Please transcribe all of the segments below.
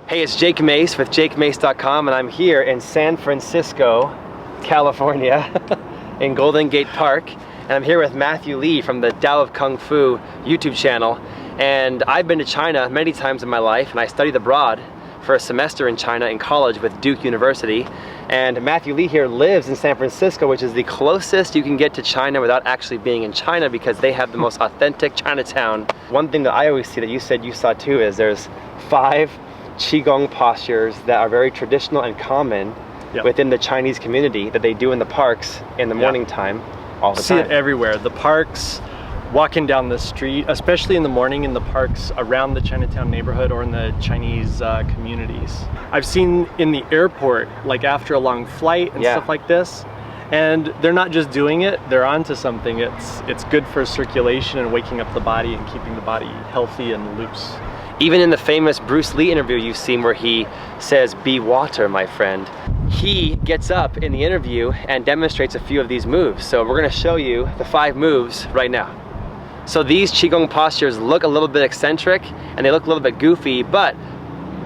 Hey, it's Jake Mace with JakeMace.com, and I'm here in San Francisco, California, in Golden Gate Park, and I'm here with Matthew Lee from the Tao of Kung Fu YouTube channel. And I've been to China many times in my life, and I studied abroad for a semester in China in college with Duke University. And Matthew Lee here lives in San Francisco, which is the closest you can get to China without actually being in China, because they have the most authentic Chinatown. One thing that I always see that you said you saw too is there's 5 Qigong postures that are very traditional and common within the Chinese community that they do in the parks in the morning time all the time. See it everywhere. The parks, walking down the street, especially in the morning in the parks around the Chinatown neighborhood or in the Chinese communities. I've seen in the airport, like after a long flight and stuff like this, and they're not just doing it, they're onto something. It's good for circulation and waking up the body and keeping the body healthy and loose. Even in the famous Bruce Lee interview you've seen where he says, "Be water, my friend," he gets up in the interview and demonstrates a few of these moves. So we're gonna show you the 5 moves right now. So these Qigong postures look a little bit eccentric and they look a little bit goofy, but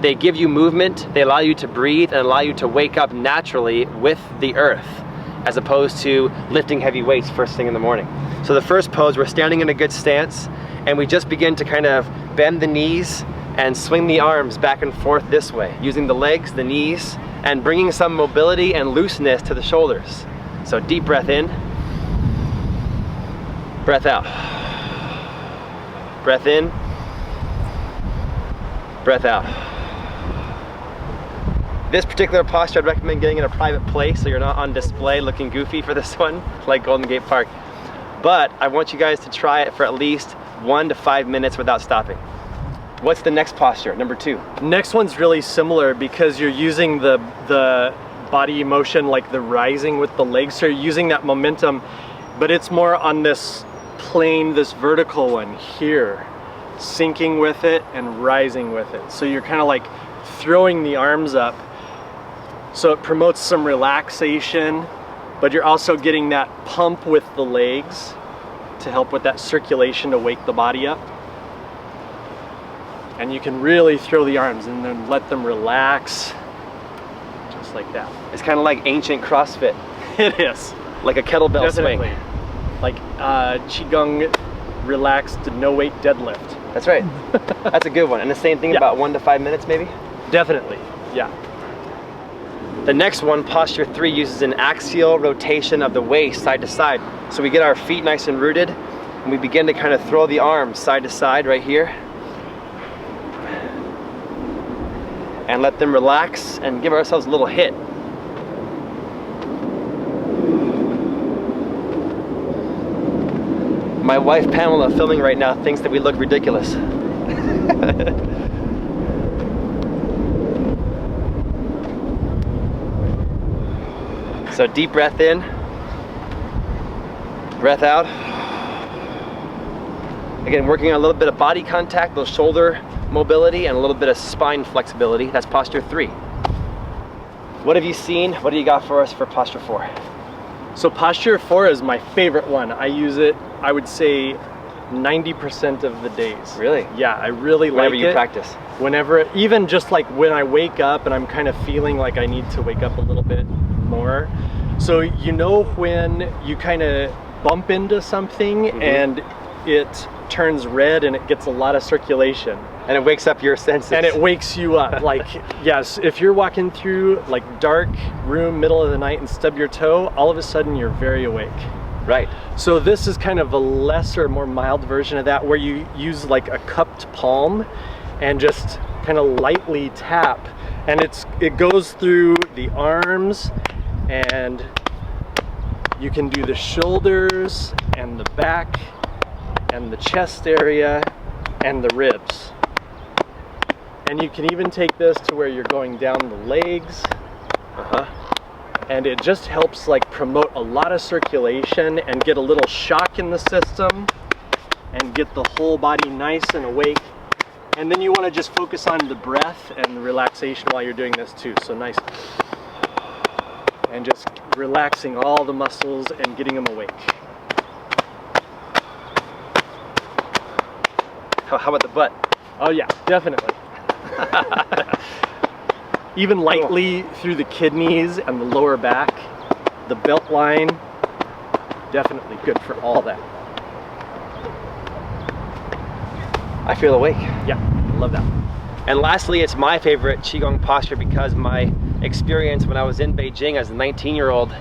they give you movement, they allow you to breathe and allow you to wake up naturally with the earth, as opposed to lifting heavy weights first thing in the morning. So the first pose, we're standing in a good stance, and we just begin to kind of bend the knees and swing the arms back and forth this way, using the legs, the knees, and bringing some mobility and looseness to the shoulders. So deep breath in, breath out. Breath in, breath out. This particular posture, I'd recommend getting in a private place so you're not on display looking goofy for this one, like Golden Gate Park. But I want you guys to try it for at least 1 to 5 minutes without stopping. What's the next posture, number 2? Next one's really similar because you're using the body motion, like the rising with the legs, so you're using that momentum, but it's more on this plane, this vertical one here, sinking with it and rising with it. So you're kind of like throwing the arms up, so it promotes some relaxation, but you're also getting that pump with the legs to help with that circulation to wake the body up. And you can really throw the arms and then let them relax, just like that. It's kind of like ancient CrossFit. It is. Like a kettlebell swing. Like Qigong relaxed no weight deadlift. That's right. That's a good one. And the same thing about 1 to 5 minutes maybe? Definitely, yeah. The next one, posture 3, uses an axial rotation of the waist side to side. So we get our feet nice and rooted, and we begin to kind of throw the arms side to side right here. And let them relax and give ourselves a little hit. My wife Pamela, filming right now, thinks that we look ridiculous. So deep breath in, breath out. Again, working on a little bit of body contact, little shoulder mobility, and a little bit of spine flexibility. That's posture 3. What have you seen? What do you got for us for posture 4? So posture 4 is my favorite one. I use it, I would say, 90% of the days. Really? Yeah, I really like it. Whenever you practice? Whenever, even just like when I wake up and I'm kind of feeling like I need to wake up a little bit more. So you know when you kind of bump into something and it turns red and it gets a lot of circulation. And it wakes up your senses. And it wakes you up. Like, yes, if you're walking through like dark room, middle of the night and stub your toe, all of a sudden you're very awake. Right. So this is kind of a lesser, more mild version of that, where you use like a cupped palm and just kind of lightly tap. And it goes through the arms, and you can do the shoulders and the back and the chest area and the ribs. And you can even take this to where you're going down the legs. And it just helps like promote a lot of circulation and get a little shock in the system and get the whole body nice and awake. And then you want to just focus on the breath and the relaxation while you're doing this too. So nice. And just relaxing all the muscles and getting them awake. How about the butt? Oh yeah, definitely. even lightly through the kidneys and the lower back, the belt line, definitely good for all that. I feel awake. Yeah, I love that. And lastly, it's my favorite Qigong posture because my experience when I was in Beijing as a 19-year-old,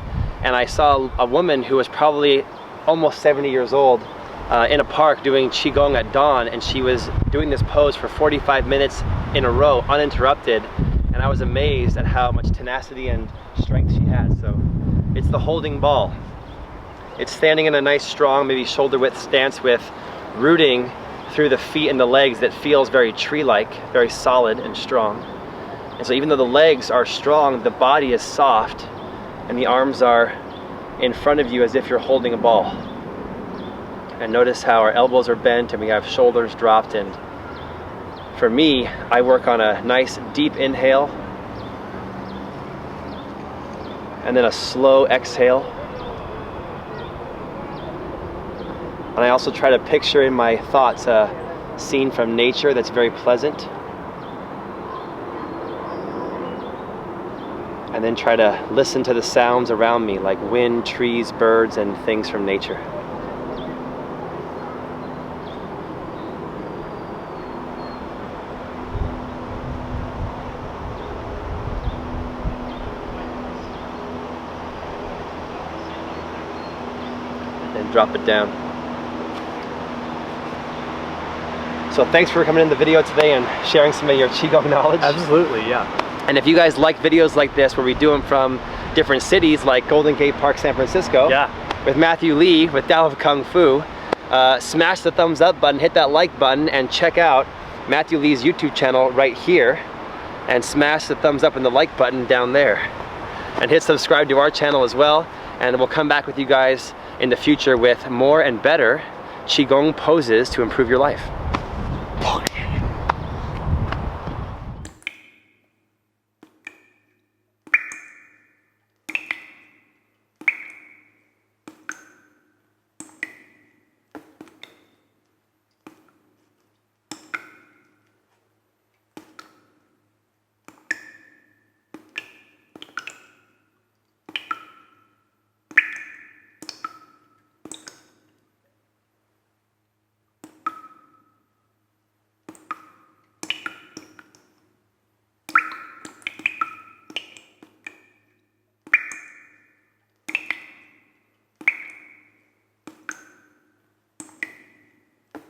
and I saw a woman who was probably almost 70 years old in a park doing Qigong at dawn, and she was doing this pose for 45 minutes in a row, uninterrupted, and I was amazed at how much tenacity and strength she had. So it's the holding ball. It's standing in a nice, strong, maybe shoulder width stance with rooting through the feet and the legs that feels very tree-like, very solid and strong. And so even though the legs are strong, the body is soft and the arms are in front of you as if you're holding a ball. And notice how our elbows are bent and we have shoulders dropped. And for me, I work on a nice deep inhale and then a slow exhale. And I also try to picture in my thoughts a scene from nature that's very pleasant. And then try to listen to the sounds around me, like wind, trees, birds, and things from nature. And then drop it down. So thanks for coming in the video today and sharing some of your Qigong knowledge. Absolutely, yeah. And if you guys like videos like this where we do them from different cities like Golden Gate Park, San Francisco, with Matthew Lee with Tao of Kung Fu, smash the thumbs up button, hit that like button, and check out Matthew Lee's YouTube channel right here, and smash the thumbs up and the like button down there. And hit subscribe to our channel as well, and we'll come back with you guys in the future with more and better Qigong poses to improve your life.